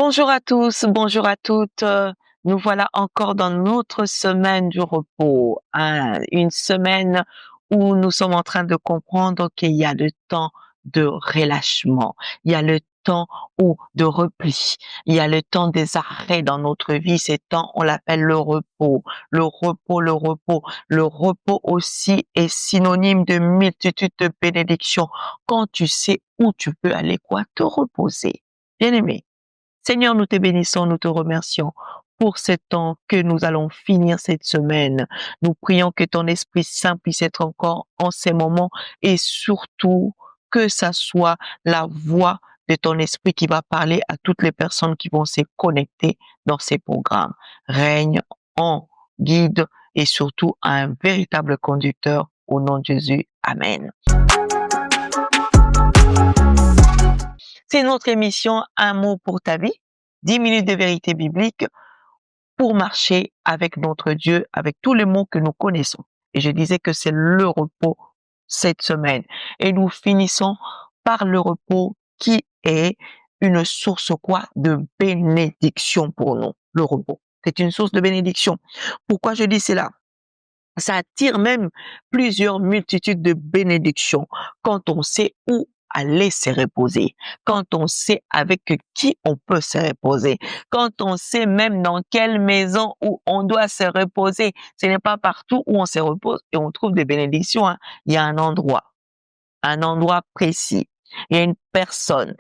Bonjour à tous, bonjour à toutes. Nous voilà encore dans notre semaine du repos, hein, une semaine où nous sommes en train de comprendre qu'il y a le temps de relâchement, il y a le temps de repli, il y a le temps des arrêts dans notre vie. Ces temps, on l'appelle le repos, le repos, le repos. Le repos aussi est synonyme de multitude de bénédictions quand tu sais où tu peux aller te reposer. Bien-aimé. Seigneur, nous te bénissons, nous te remercions pour ce temps que nous allons finir cette semaine. Nous prions que ton Esprit Saint puisse être encore en ces moments et surtout que ça soit la voix de ton Esprit qui va parler à toutes les personnes qui vont se connecter dans ces programmes. Règne en guide et surtout un véritable conducteur au nom de Jésus. Amen. C'est notre émission Un mot pour ta vie, 10 minutes de vérité biblique pour marcher avec notre Dieu, avec tous les mots que nous connaissons. Et je disais que c'est le repos cette semaine. Et nous finissons par le repos qui est une source de bénédiction pour nous. Le repos, c'est une source de bénédiction. Pourquoi je dis cela? Ça attire même plusieurs multitudes de bénédictions quand on sait où aller se reposer, quand on sait avec qui on peut se reposer, quand on sait même dans quelle maison où on doit se reposer. Ce n'est pas partout où on se repose et on trouve des bénédictions, hein. Il y a un endroit précis. Il y a une personne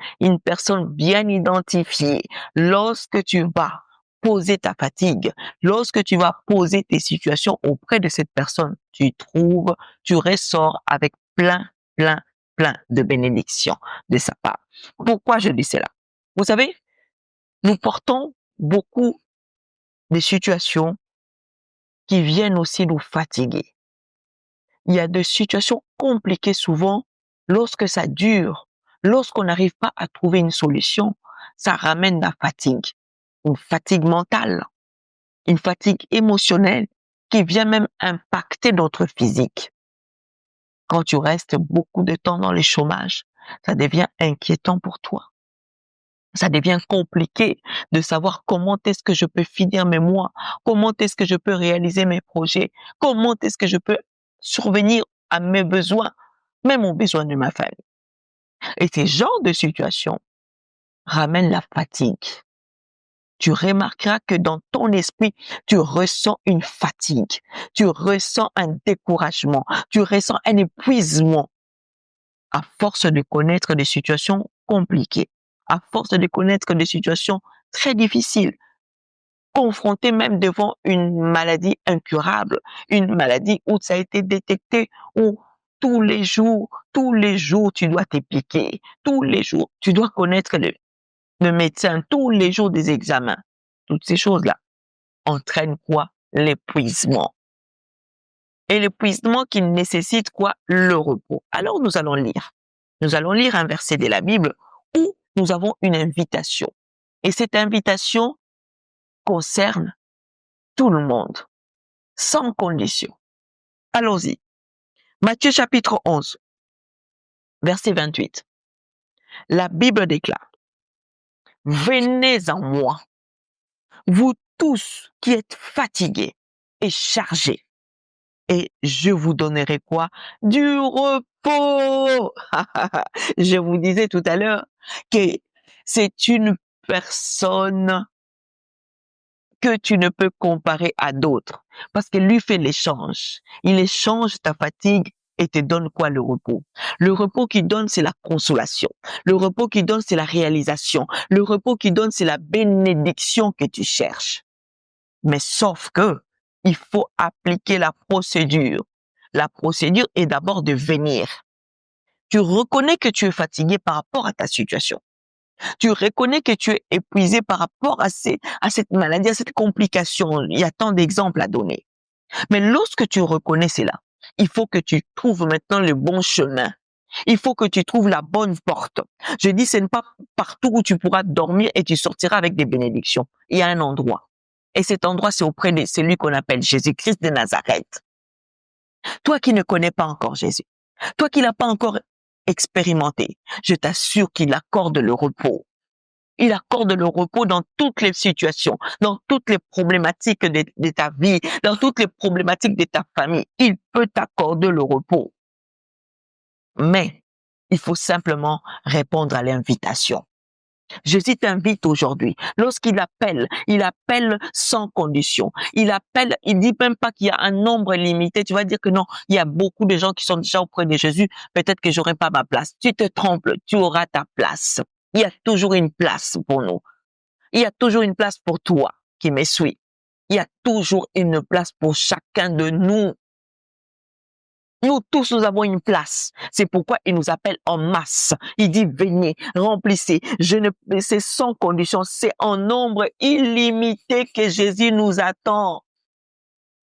bien identifiée. Lorsque tu vas poser ta fatigue, lorsque tu vas poser tes situations auprès de cette personne, tu ressors avec plein de bénédictions de sa part. Pourquoi je dis cela? Vous savez, nous portons beaucoup de situations qui viennent aussi nous fatiguer. Il y a des situations compliquées souvent lorsque ça dure, lorsqu'on n'arrive pas à trouver une solution, ça ramène la fatigue, une fatigue mentale, une fatigue émotionnelle qui vient même impacter notre physique. Quand tu restes beaucoup de temps dans le chômage, ça devient inquiétant pour toi. Ça devient compliqué de savoir comment est-ce que je peux finir mes mois, comment est-ce que je peux réaliser mes projets, comment est-ce que je peux survenir à mes besoins, même aux besoins de ma famille. Et ces genres de situations ramènent la fatigue. Tu remarqueras que dans ton esprit, tu ressens une fatigue, tu ressens un découragement, tu ressens un épuisement à force de connaître des situations compliquées, à force de connaître des situations très difficiles, confronté même devant une maladie incurable, une maladie où ça a été détecté, où tous les jours, tu dois te piquer, tous les jours, tu dois connaître le médecin, tous les jours des examens. Toutes ces choses-là entraînent quoi? L'épuisement. Et l'épuisement qui nécessite quoi? Le repos. Alors nous allons lire. Nous allons lire un verset de la Bible où nous avons une invitation. Et cette invitation concerne tout le monde, sans condition. Allons-y. Matthieu chapitre 11, verset 28. La Bible déclare: Venez en moi, vous tous qui êtes fatigués et chargés, et je vous donnerai quoi? Du repos. Je vous disais tout à l'heure que c'est une personne que tu ne peux comparer à d'autres, parce que lui fait l'échange. Il échange ta fatigue et te donne quoi? Le repos. Le repos qu'il donne, c'est la consolation. Le repos qu'il donne, c'est la réalisation. Le repos qu'il donne, c'est la bénédiction que tu cherches. Mais sauf que, il faut appliquer la procédure. La procédure est d'abord de venir. Tu reconnais que tu es fatigué par rapport à ta situation. Tu reconnais que tu es épuisé par rapport à cette maladie, à cette complication. Il y a tant d'exemples à donner. Mais lorsque tu reconnais cela, il faut que tu trouves maintenant le bon chemin. Il faut que tu trouves la bonne porte. Je dis, ce n'est pas partout où tu pourras dormir et tu sortiras avec des bénédictions. Il y a un endroit. Et cet endroit, c'est auprès de celui qu'on appelle Jésus-Christ de Nazareth. Toi qui ne connais pas encore Jésus, toi qui l'as pas encore expérimenté, je t'assure qu'il accorde le repos. Il accorde le repos dans toutes les situations, dans toutes les problématiques de ta vie, dans toutes les problématiques de ta famille. Il peut t'accorder le repos. Mais il faut simplement répondre à l'invitation. Jésus t'invite aujourd'hui. Lorsqu'il appelle, il appelle sans condition. Il appelle, il dit même pas qu'il y a un nombre limité. Tu vas dire que non, il y a beaucoup de gens qui sont déjà auprès de Jésus. Peut-être que j'aurai pas ma place. Tu te trompes, tu auras ta place. Il y a toujours une place pour nous. Il y a toujours une place pour toi qui me suis. Il y a toujours une place pour chacun de nous. Nous tous, nous avons une place. C'est pourquoi il nous appelle en masse. Il dit, venez, remplissez. C'est sans condition. C'est en nombre illimité que Jésus nous attend.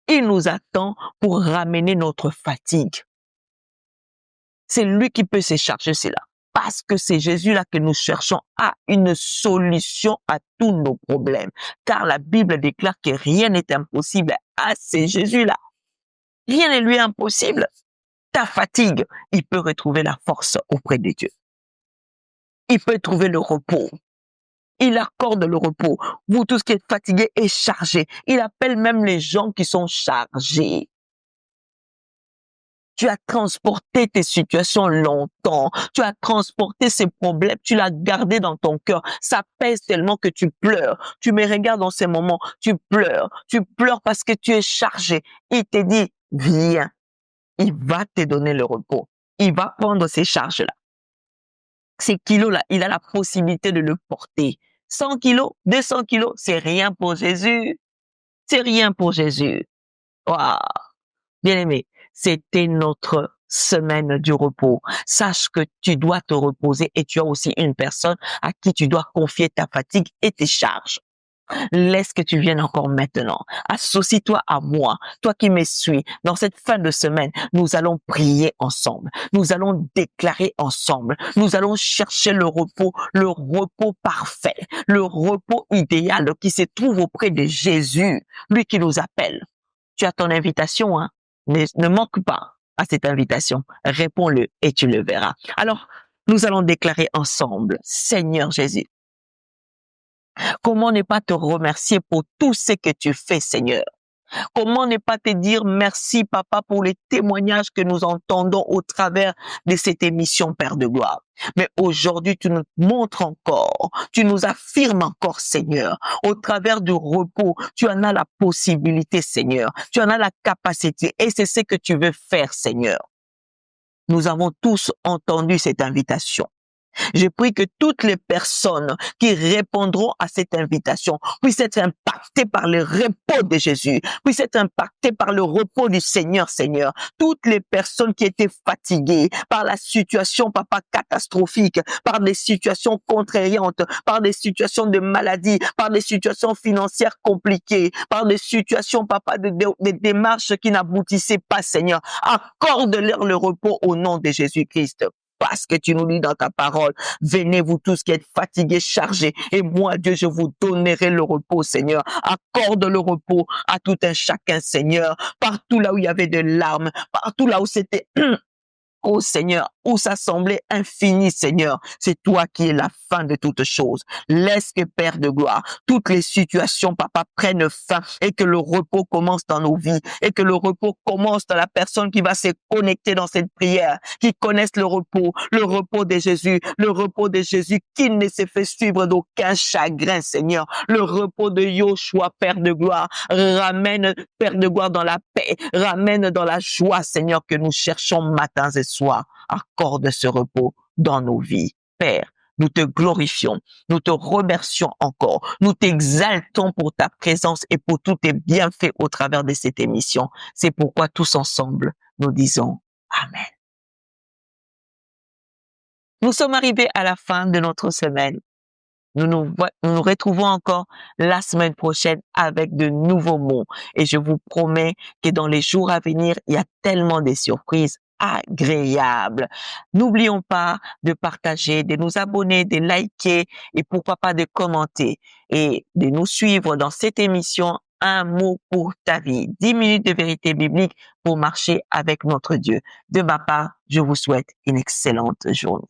Il nous attend pour ramener notre fatigue. C'est lui qui peut se charger cela. Parce que c'est Jésus-là que nous cherchons à une solution à tous nos problèmes. Car la Bible déclare que rien n'est impossible à ce Jésus-là. Rien n'est lui impossible. Ta fatigue, il peut retrouver la force auprès de Dieu. Il peut trouver le repos. Il accorde le repos. Vous tous qui êtes fatigués et chargés. Il appelle même les gens qui sont chargés. Tu as transporté tes situations longtemps. Tu as transporté ces problèmes. Tu l'as gardé dans ton cœur. Ça pèse tellement que tu pleures. Tu me regardes dans ces moments. Tu pleures. Tu pleures parce que tu es chargé. Il te dit, viens. Il va te donner le repos. Il va prendre ces charges-là. Ces kilos-là, il a la possibilité de le porter. 100 kilos, 200 kilos, c'est rien pour Jésus. C'est rien pour Jésus. Waouh! Bien-aimé, c'était notre semaine du repos. Sache que tu dois te reposer et tu as aussi une personne à qui tu dois confier ta fatigue et tes charges. Laisse que tu viennes encore maintenant. Associe-toi à moi, toi qui me suis. Dans cette fin de semaine, nous allons prier ensemble. Nous allons déclarer ensemble. Nous allons chercher le repos parfait, le repos idéal qui se trouve auprès de Jésus, lui qui nous appelle. Tu as ton invitation, hein? Ne manque pas à cette invitation. Réponds-le et tu le verras. Alors, nous allons déclarer ensemble, Seigneur Jésus, comment ne pas te remercier pour tout ce que tu fais, Seigneur? Comment ne pas te dire merci, Papa, pour les témoignages que nous entendons au travers de cette émission, Père de gloire. Mais aujourd'hui, tu nous montres encore, tu nous affirmes encore, Seigneur, au travers du repos, tu en as la possibilité, Seigneur. Tu en as la capacité et c'est ce que tu veux faire, Seigneur. Nous avons tous entendu cette invitation. Je prie que toutes les personnes qui répondront à cette invitation puissent être impactées par le repos de Jésus, puissent être impactées par le repos du Seigneur, Seigneur. Toutes les personnes qui étaient fatiguées par la situation, Papa, catastrophique, par des situations contrariantes, par des situations de maladie, par des situations financières compliquées, par des situations, Papa, de démarches qui n'aboutissaient pas, Seigneur. Accorde-leur le repos au nom de Jésus-Christ. Parce que tu nous dis dans ta parole, venez vous tous qui êtes fatigués, chargés, et moi, Dieu, je vous donnerai le repos, Seigneur. Accorde le repos à tout un chacun, Seigneur. Partout là où il y avait de larmes, partout là où c'était oh Seigneur, où ça semblait infini, Seigneur, c'est toi qui es la fin de toutes choses. Laisse que, Père de gloire, toutes les situations, Papa, prennent fin et que le repos commence dans nos vies et que le repos commence dans la personne qui va se connecter dans cette prière, qui connaisse le repos de Jésus qui ne s'est fait suivre d'aucun chagrin, Seigneur. Le repos de Yoshua, Père de gloire, ramène, Père de gloire, dans la paix, ramène dans la joie, Seigneur, que nous cherchons matins et soir. Accorde ce repos dans nos vies. Père, nous te glorifions, nous te remercions encore, nous t'exaltons pour ta présence et pour tous tes bienfaits au travers de cette émission. C'est pourquoi tous ensemble, nous disons Amen. Nous sommes arrivés à la fin de notre semaine. Nous nous retrouvons encore la semaine prochaine avec de nouveaux mots. Et je vous promets que dans les jours à venir, il y a tellement de surprises agréables. N'oublions pas de partager, de nous abonner, de liker et pourquoi pas de commenter et de nous suivre dans cette émission Un mot pour ta vie. 10 minutes de vérité biblique pour marcher avec notre Dieu. De ma part, je vous souhaite une excellente journée.